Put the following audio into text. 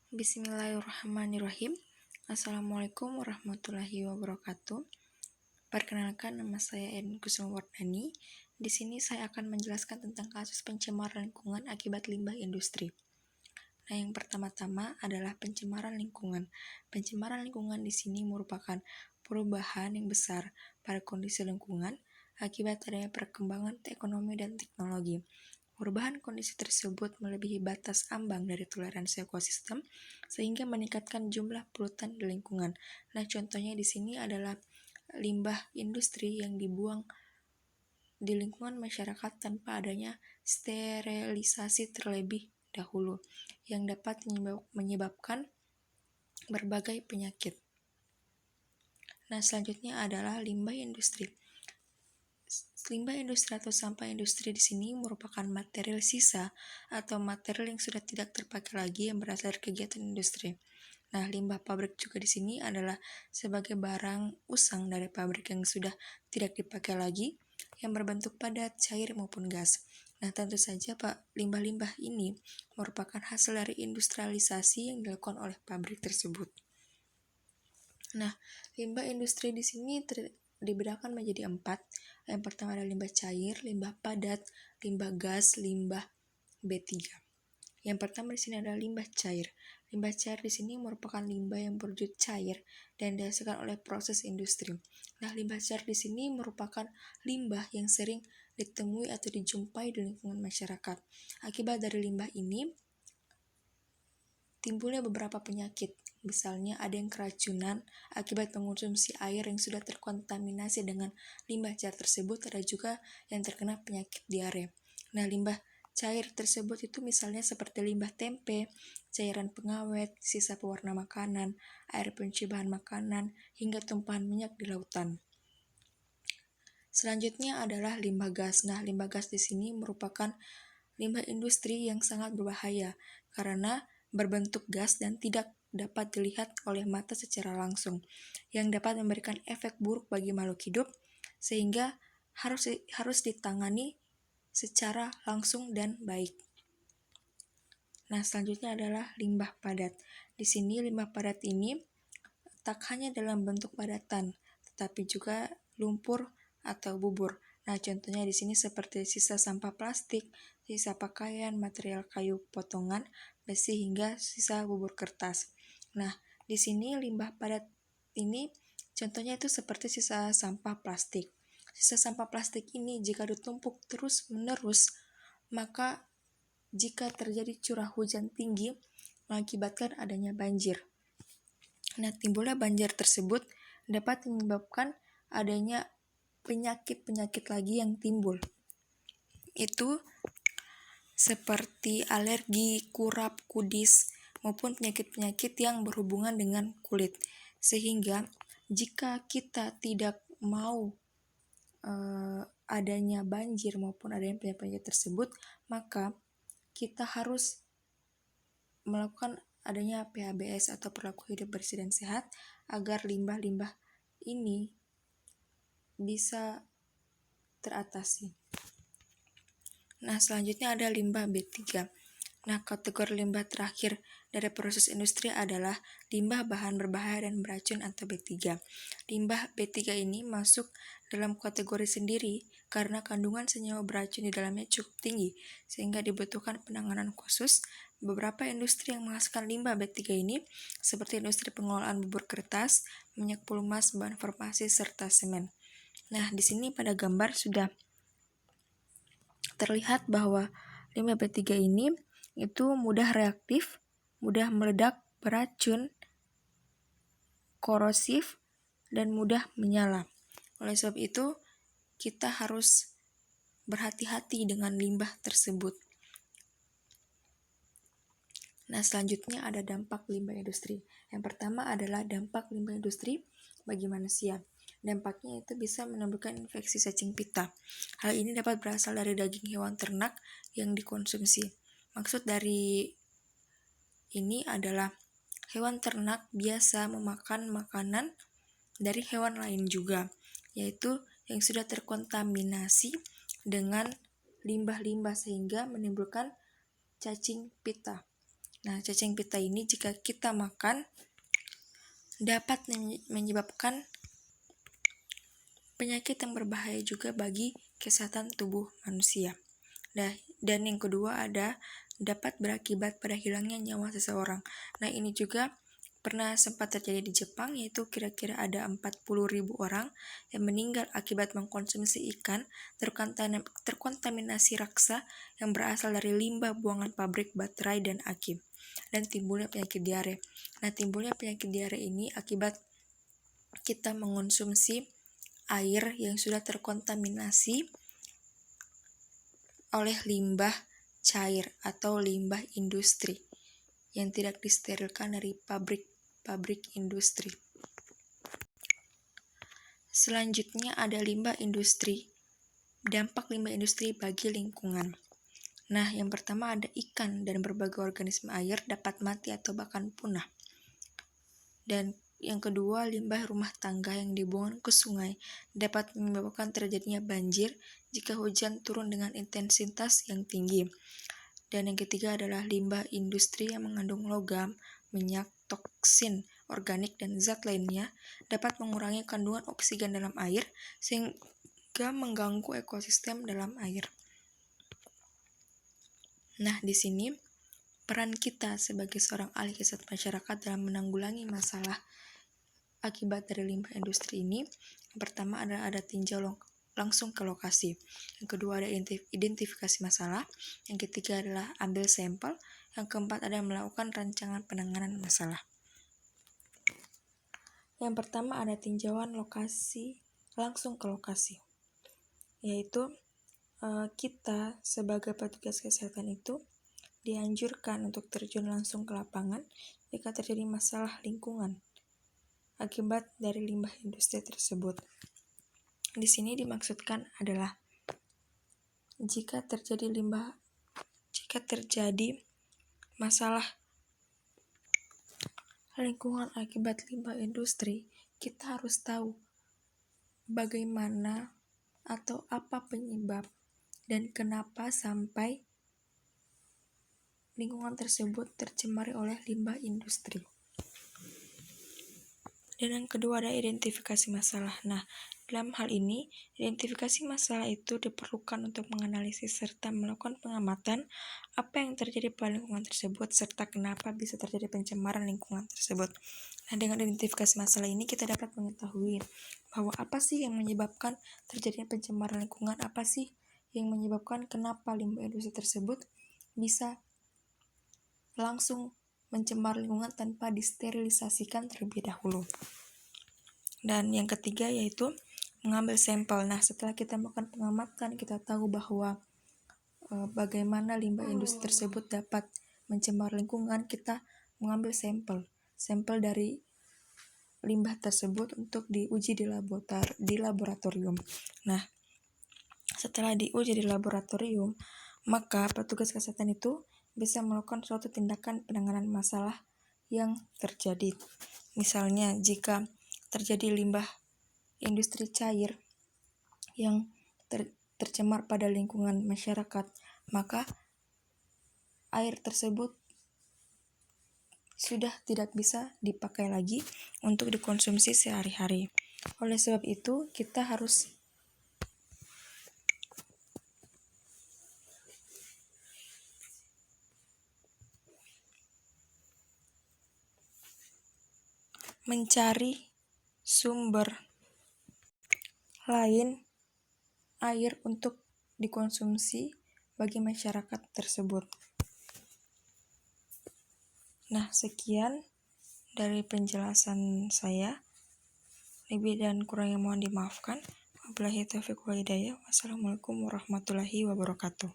Bismillahirrahmanirrahim. Assalamualaikum warahmatullahi wabarakatuh. Perkenalkan, nama saya Edin Kusumawardani. Di sini saya akan menjelaskan tentang kasus pencemaran lingkungan akibat limbah industri. Nah, yang pertama-tama adalah pencemaran lingkungan. Pencemaran lingkungan di sini merupakan perubahan yang besar pada kondisi lingkungan akibat adanya perkembangan ekonomi dan teknologi. Perubahan kondisi tersebut melebihi batas ambang dari toleransi ekosistem sehingga meningkatkan jumlah polutan di lingkungan. Nah, contohnya di sini adalah limbah industri yang dibuang di lingkungan masyarakat tanpa adanya sterilisasi terlebih dahulu yang dapat menyebabkan berbagai penyakit. Nah, selanjutnya adalah limbah industri. Limbah industri atau sampah industri di sini merupakan material sisa atau material yang sudah tidak terpakai lagi yang berasal dari kegiatan industri. Nah, limbah pabrik juga di sini adalah sebagai barang usang dari pabrik yang sudah tidak dipakai lagi, yang berbentuk padat, cair maupun gas. Nah, tentu saja Pak, limbah-limbah ini merupakan hasil dari industrialisasi yang dilakukan oleh pabrik tersebut. Nah, limbah industri di sini dibedakan menjadi 4. Yang pertama adalah limbah cair, limbah padat, limbah gas, limbah B3. Yang pertama di sini adalah limbah cair. Limbah cair di sini merupakan limbah yang berwujud cair dan dihasilkan oleh proses industri. Nah, limbah cair di sini merupakan limbah yang sering ditemui atau dijumpai di lingkungan masyarakat. Akibat dari limbah ini timbulnya beberapa penyakit. Misalnya ada yang keracunan akibat mengonsumsi air yang sudah terkontaminasi dengan limbah cair tersebut, ada juga yang terkena penyakit diare. Nah, limbah cair tersebut itu misalnya seperti limbah tempe, cairan pengawet, sisa pewarna makanan, air pencuci bahan makanan, hingga tumpahan minyak di lautan. Selanjutnya adalah limbah gas. Nah, limbah gas di sini merupakan limbah industri yang sangat berbahaya karena berbentuk gas dan tidak dapat dilihat oleh mata secara langsung, yang dapat memberikan efek buruk bagi makhluk hidup sehingga harus ditangani secara langsung dan baik. Nah, selanjutnya adalah limbah padat. Di sini limbah padat ini tak hanya dalam bentuk padatan, tetapi juga lumpur atau bubur. Nah, contohnya di sini seperti sisa sampah plastik, sisa pakaian, material kayu potongan, besi hingga sisa bubur kertas. Nah, di sini limbah padat ini contohnya itu seperti sisa sampah plastik. Sisa sampah plastik ini jika ditumpuk terus-menerus, maka jika terjadi curah hujan tinggi mengakibatkan adanya banjir. Nah, timbulnya banjir tersebut dapat menyebabkan adanya penyakit-penyakit lagi yang timbul. Itu seperti alergi, kurap, kudis, maupun penyakit-penyakit yang berhubungan dengan kulit. Sehingga jika kita tidak mau adanya banjir maupun adanya penyakit-penyakit tersebut, maka kita harus melakukan adanya PHBS atau perilaku hidup bersih dan sehat agar limbah-limbah ini bisa teratasi. Nah, selanjutnya ada limbah B3. Nah, kategori limbah terakhir dari proses industri adalah limbah bahan berbahaya dan beracun atau B3. Limbah B3 ini masuk dalam kategori sendiri karena kandungan senyawa beracun di dalamnya cukup tinggi, sehingga dibutuhkan penanganan khusus. Beberapa industri yang menghasilkan limbah B3 ini, seperti industri pengolahan bubur kertas, minyak pelumas, bahan farmasi, serta semen. Nah, di sini pada gambar sudah terlihat bahwa limbah B3 ini itu mudah reaktif, mudah meledak, beracun, korosif, dan mudah menyala. Oleh sebab itu, kita harus berhati-hati dengan limbah tersebut. Nah, selanjutnya ada dampak limbah industri. Yang pertama adalah dampak limbah industri bagi manusia. Dampaknya itu bisa menimbulkan infeksi cacing pita. Hal ini dapat berasal dari daging hewan ternak yang dikonsumsi. Maksud dari ini adalah hewan ternak biasa memakan makanan dari hewan lain juga, yaitu yang sudah terkontaminasi dengan limbah-limbah sehingga menimbulkan cacing pita. Nah, cacing pita ini jika kita makan dapat menyebabkan penyakit yang berbahaya juga bagi kesehatan tubuh manusia. Dan yang kedua dapat berakibat pada hilangnya nyawa seseorang. Nah, ini juga pernah sempat terjadi di Jepang, yaitu kira-kira ada 40.000 orang yang meninggal akibat mengkonsumsi ikan terkontaminasi raksa yang berasal dari limbah buangan pabrik baterai dan aki, dan timbulnya penyakit diare. Nah, timbulnya penyakit diare ini akibat kita mengonsumsi air yang sudah terkontaminasi oleh limbah cair atau limbah industri yang tidak disterilkan dari pabrik industri. Selanjutnya ada limbah industri. Dampak limbah industri bagi lingkungan. Nah, yang pertama ada ikan dan berbagai organisme air dapat mati atau bahkan punah. Dan yang kedua, limbah rumah tangga yang dibuang ke sungai dapat menyebabkan terjadinya banjir jika hujan turun dengan intensitas yang tinggi. Dan yang ketiga adalah limbah industri yang mengandung logam, minyak, toksin organik, dan zat lainnya dapat mengurangi kandungan oksigen dalam air sehingga mengganggu ekosistem dalam air. Nah, di sini peran kita sebagai seorang ahli kesehatan masyarakat dalam menanggulangi masalah akibat dari limbah industri ini, yang pertama adalah ada tinjau langsung ke lokasi. Yang kedua ada identifikasi masalah. Yang ketiga adalah ambil sampel. Yang keempat ada melakukan rancangan penanganan masalah. Yang pertama ada tinjauan lokasi langsung ke lokasi, yaitu kita sebagai petugas kesehatan itu dianjurkan untuk terjun langsung ke lapangan jika terjadi masalah lingkungan akibat dari limbah industri tersebut. Di sini dimaksudkan adalah jika terjadi masalah lingkungan akibat limbah industri, kita harus tahu bagaimana atau apa penyebab dan kenapa sampai lingkungan tersebut tercemari oleh limbah industri. Dan yang kedua ada identifikasi masalah. Nah, dalam hal ini, identifikasi masalah itu diperlukan untuk menganalisis serta melakukan pengamatan apa yang terjadi pada lingkungan tersebut serta kenapa bisa terjadi pencemaran lingkungan tersebut. Nah, dengan identifikasi masalah ini kita dapat mengetahui bahwa apa sih yang menyebabkan terjadinya pencemaran lingkungan, apa sih yang menyebabkan kenapa limbah industri tersebut bisa langsung mencemar lingkungan tanpa disterilisasikan terlebih dahulu. Dan yang ketiga yaitu mengambil sampel. Nah, setelah kita melakukan pengamatan, kita tahu bahwa bagaimana limbah industri tersebut dapat mencemar lingkungan, kita mengambil sampel dari limbah tersebut untuk diuji di laboratorium. Nah, setelah diuji di laboratorium, maka petugas kesehatan itu bisa melakukan suatu tindakan penanganan masalah yang terjadi. Misalnya, jika terjadi limbah industri cair yang tercemar pada lingkungan masyarakat, maka air tersebut sudah tidak bisa dipakai lagi untuk dikonsumsi sehari-hari. Oleh sebab itu, kita harus mencari sumber lain air untuk dikonsumsi bagi masyarakat tersebut. Nah, sekian dari penjelasan saya. Lebih dan kurangnya mohon dimaafkan. Wabillahi taufiq wal hidayah. Wassalamualaikum warahmatullahi wabarakatuh.